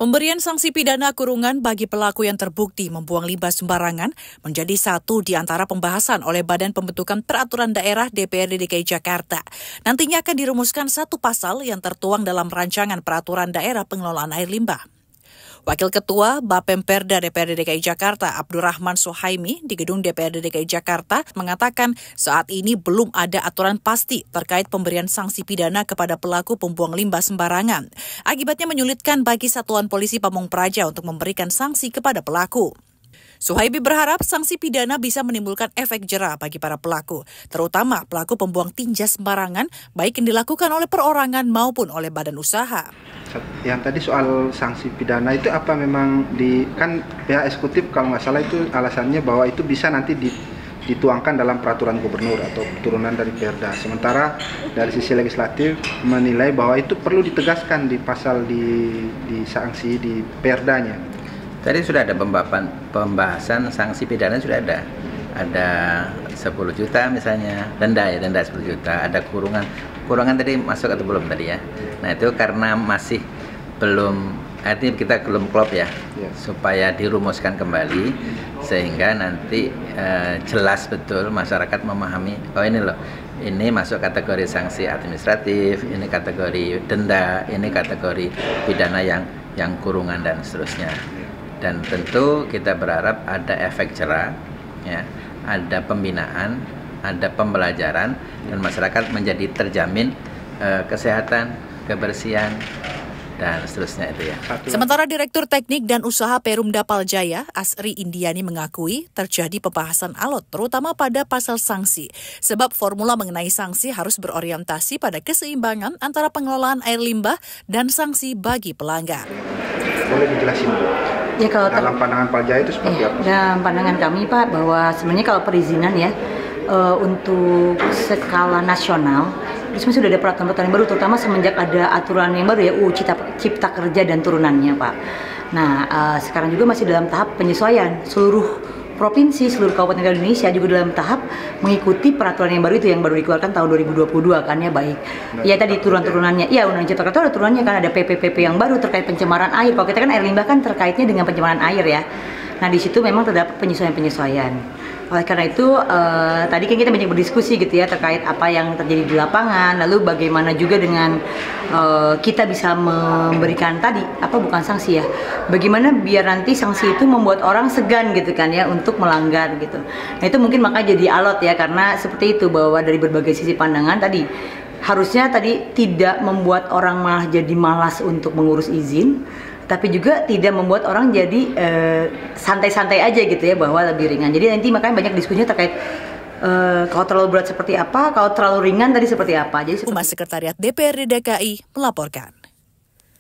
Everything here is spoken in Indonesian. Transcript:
Pemberian sanksi pidana kurungan bagi pelaku yang terbukti membuang limbah sembarangan menjadi satu di antara pembahasan oleh Badan Pembentukan Peraturan Daerah DPRD DKI Jakarta. Nantinya akan dirumuskan satu pasal yang tertuang dalam rancangan peraturan daerah pengelolaan air limbah. Wakil Ketua Bapemperda DPRD DKI Jakarta, Abdurrahman Suhaimi, di gedung DPRD DKI Jakarta, mengatakan saat ini belum ada aturan pasti terkait pemberian sanksi pidana kepada pelaku pembuang limbah sembarangan. Akibatnya menyulitkan bagi Satuan Polisi Pamung Praja untuk memberikan sanksi kepada pelaku. Suhaimi berharap sanksi pidana bisa menimbulkan efek jera bagi para pelaku, terutama pelaku pembuang tinja sembarangan, baik yang dilakukan oleh perorangan maupun oleh badan usaha. Yang tadi soal sanksi pidana itu apa memang kan pihak eksekutif kalau nggak salah itu alasannya bahwa itu bisa nanti dituangkan dalam peraturan gubernur atau turunan dari Perda. Sementara dari sisi legislatif menilai bahwa itu perlu ditegaskan di pasal di sanksi di Perdanya. Tadi sudah ada pembahasan sanksi pidana sudah ada. Ada 10 juta misalnya, denda 10 juta, ada kurungan. Kurungan tadi masuk atau belum tadi ya? Nah itu karena masih belum, artinya kita belum klop ya, supaya dirumuskan kembali sehingga nanti jelas betul masyarakat memahami, oh ini loh, ini masuk kategori sanksi administratif, ini kategori denda, ini kategori pidana yang kurungan dan seterusnya. Dan tentu kita berharap ada efek jera, ya, ada pembinaan, ada pembelajaran, dan masyarakat menjadi terjamin kesehatan, kebersihan, dan seterusnya itu ya. Sementara Direktur Teknik dan Usaha Perumda Paljaya, Asri Indiani mengakui terjadi pembahasan alot, terutama pada pasal sanksi. Sebab formula mengenai sanksi harus berorientasi pada keseimbangan antara pengelolaan air limbah dan sanksi bagi pelanggar. Boleh dijelasin Bu? Ya, kalau dalam pandangan Paljaya itu seperti apa? Dalam pandangan kami Pak, bahwa sebenarnya kalau perizinan ya untuk skala nasional itu sudah ada peraturan-peraturan yang baru, terutama semenjak ada aturan yang baru ya UU Cipta Kerja dan turunannya Pak. Nah sekarang juga masih dalam tahap penyesuaian, seluruh provinsi, seluruh kabupaten Indonesia juga dalam tahap mengikuti peraturan yang baru itu, yang baru dikeluarkan tahun 2022 kan ya, baik. Ya tadi turunannya, ya Undang-Undang Cipta Kerja ada turunannya kan, ada PP yang baru terkait pencemaran air. Kalau kita kan air limbah kan terkaitnya dengan pencemaran air ya. Nah di situ memang terdapat penyesuaian. Oleh karena itu tadi kan kita banyak berdiskusi gitu ya terkait apa yang terjadi di lapangan, lalu bagaimana juga dengan kita bisa memberikan tadi bukan sanksi ya, bagaimana biar nanti sanksi itu membuat orang segan gitu kan ya untuk melanggar gitu. Nah itu mungkin maka jadi alot ya, karena seperti itu bahwa dari berbagai sisi pandangan tadi harusnya tadi tidak membuat orang malah jadi malas untuk mengurus izin, tapi juga tidak membuat orang jadi santai-santai aja gitu ya, bahwa lebih ringan. Jadi nanti makanya banyak diskusinya terkait kalau terlalu berat seperti apa, kalau terlalu ringan tadi seperti apa. Jadi Humas Sekretariat DPRD DKI melaporkan.